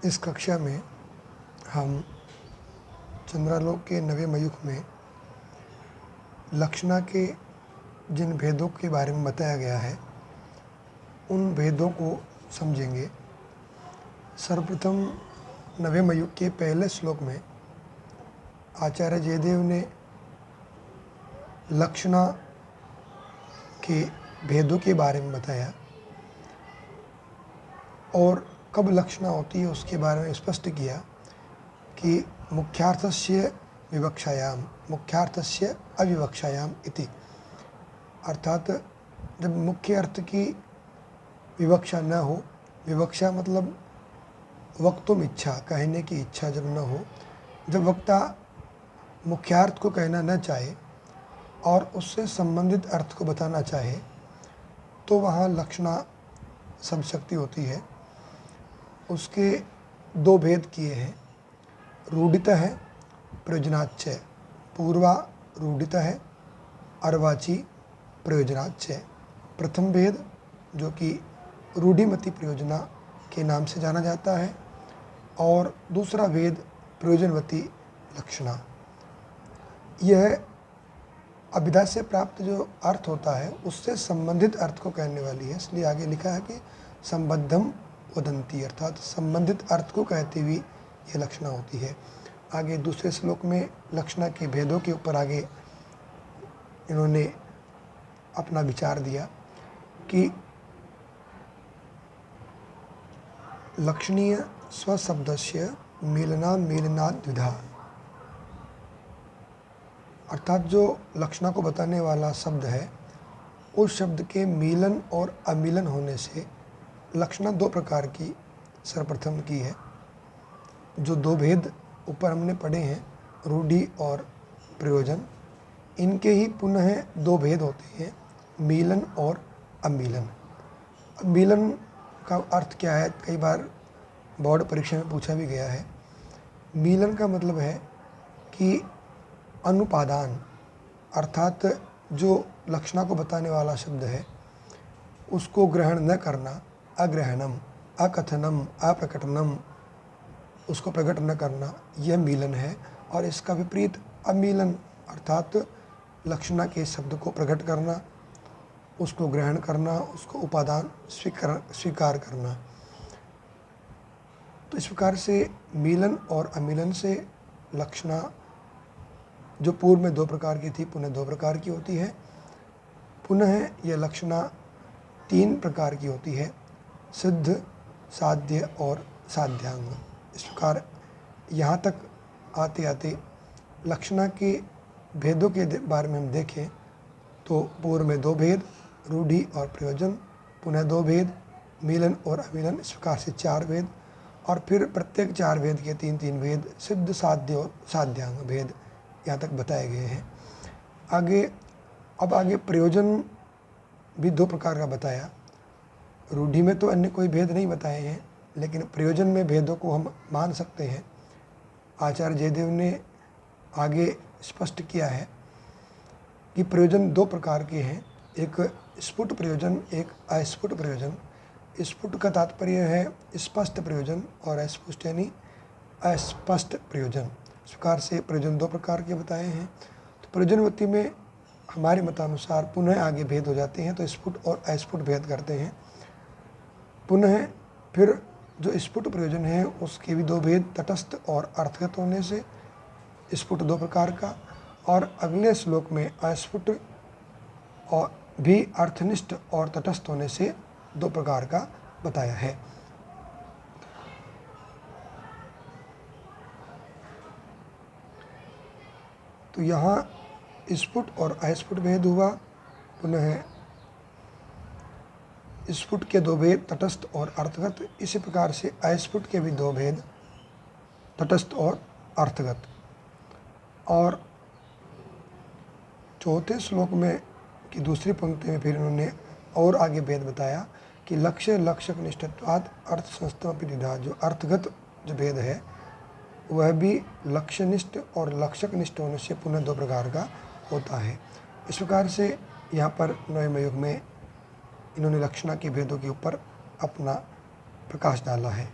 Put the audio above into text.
इस कक्षा में हम चंद्रालोक के नवे मयूख में लक्षणा के जिन भेदों के बारे में बताया गया है उन भेदों को समझेंगे। सर्वप्रथम नवे मयूख के पहले श्लोक में आचार्य जयदेव ने लक्षणा के भेदों के बारे में बताया और कब लक्षणा होती है उसके बारे में स्पष्ट किया कि मुख्यार्थस्य विवक्षायाम मुख्यार्थस्य अविवक्षायाम इति, अर्थात जब मुख्य अर्थ की विवक्षा न हो, विवक्षा मतलब वक्तुम इच्छा, कहने की इच्छा जब न हो, जब वक्ता मुख्यार्थ को कहना न चाहे और उससे संबंधित अर्थ को बताना चाहे तो वहाँ लक्षणा शब्द शक्ति होती है। उसके दो भेद किए हैं, रूढ़ित है प्रयोजनाच्य, पूर्वा रूढ़ित है अर्वाची प्रयोजनाच्य। प्रथम भेद जो कि रूढ़िमती प्रयोजना के नाम से जाना जाता है और दूसरा भेद प्रयोजनवती लक्षणा। यह अभिधा से प्राप्त जो अर्थ होता है उससे संबंधित अर्थ को कहने वाली है, इसलिए आगे लिखा है कि संबद्धम वदंती, अर्थात संबंधित अर्थ को कहते हुए यह लक्षणा होती है। आगे दूसरे श्लोक में लक्षणा के भेदों के ऊपर आगे इन्होंने अपना विचार दिया कि लक्षणीय स्वशब्दस्य मेलनाद द्विधा, अर्थात जो लक्षणा को बताने वाला शब्द है उस शब्द के मिलन और अमिलन होने से लक्षणा दो प्रकार की सर्वप्रथम की है। जो दो भेद ऊपर हमने पढ़े हैं, रूढ़ि और प्रयोजन, इनके ही पुनः दो भेद होते हैं, मिलन और अमिलन। मिलन का अर्थ क्या है, कई बार बोर्ड परीक्षा में पूछा भी गया है। मिलन का मतलब है कि अनुपादान, अर्थात जो लक्षणा को बताने वाला शब्द है उसको ग्रहण न करना, अग्रहणम, अकथनम, अप्रकटनम, उसको प्रकट न करना, यह मिलन है। और इसका विपरीत अमिलन, अर्थात लक्षणा के शब्द को प्रकट करना, उसको ग्रहण करना, उसको उपादान स्वीकार करना। तो इस प्रकार से मिलन और अमिलन से लक्षणा जो पूर्व में दो प्रकार की थी पुनः दो प्रकार की होती है। पुनः यह लक्षणा तीन प्रकार की होती है, सिद्ध, साध्य और साध्यांग। इस प्रकार यहाँ तक आते आते लक्षणा के भेदों के बारे में हम देखें तो पूर्व में दो भेद, रूढ़ि और प्रयोजन, पुनः दो भेद, मिलन और अमिलन, इस प्रकार से चार भेद, और फिर प्रत्येक चार भेद के तीन तीन भेद, सिद्ध, साध्य और साध्यांग भेद यहाँ तक बताए गए हैं। आगे प्रयोजन भी दो प्रकार का बताया। रूढ़ि में तो अन्य कोई भेद नहीं बताए हैं, लेकिन प्रयोजन में भेदों को हम मान सकते हैं। आचार्य जयदेव ने आगे स्पष्ट किया है कि प्रयोजन दो प्रकार के हैं, एक स्फुट प्रयोजन, एक अस्फुट प्रयोजन। स्फुट का तात्पर्य है स्पष्ट प्रयोजन और अस्फुट यानी अस्पष्ट प्रयोजन। इस प्रकार से प्रयोजन दो प्रकार के बताए हैं। तो प्रयोजनवती में हमारे मतानुसार पुनः आगे भेद हो जाते हैं, तो स्फुट और अस्फुट भेद करते हैं। पुनः फिर जो स्फुट प्रयोजन है उसके भी दो भेद, तटस्थ और अर्थगत होने से स्फुट दो प्रकार का, और अगले श्लोक में अस्फुट और भी अर्थनिष्ठ और तटस्थ होने से दो प्रकार का बताया है। तो यहाँ स्फुट और अस्फुट भेद हुआ, पुनः स्फुट के दो भेद, तटस्थ और अर्थगत। इसी प्रकार से अस्फुट के भी दो भेद, तटस्थ और अर्थगत। और चौथे श्लोक में की दूसरी पंक्ति में फिर इन्होंने और आगे भेद बताया कि लक्ष्य लक्षक निष्ठत्वात् अर्थ संस्थमपि द्विधा। जो अर्थगत जो भेद है वह भी लक्ष्यनिष्ठ और लक्षकनिष्ठ होने से पुनः दो प्रकार का होता है। इस प्रकार से यहाँ पर नवे मयूख में इन्होंने लक्षणा के भेदों के ऊपर अपना प्रकाश डाला है।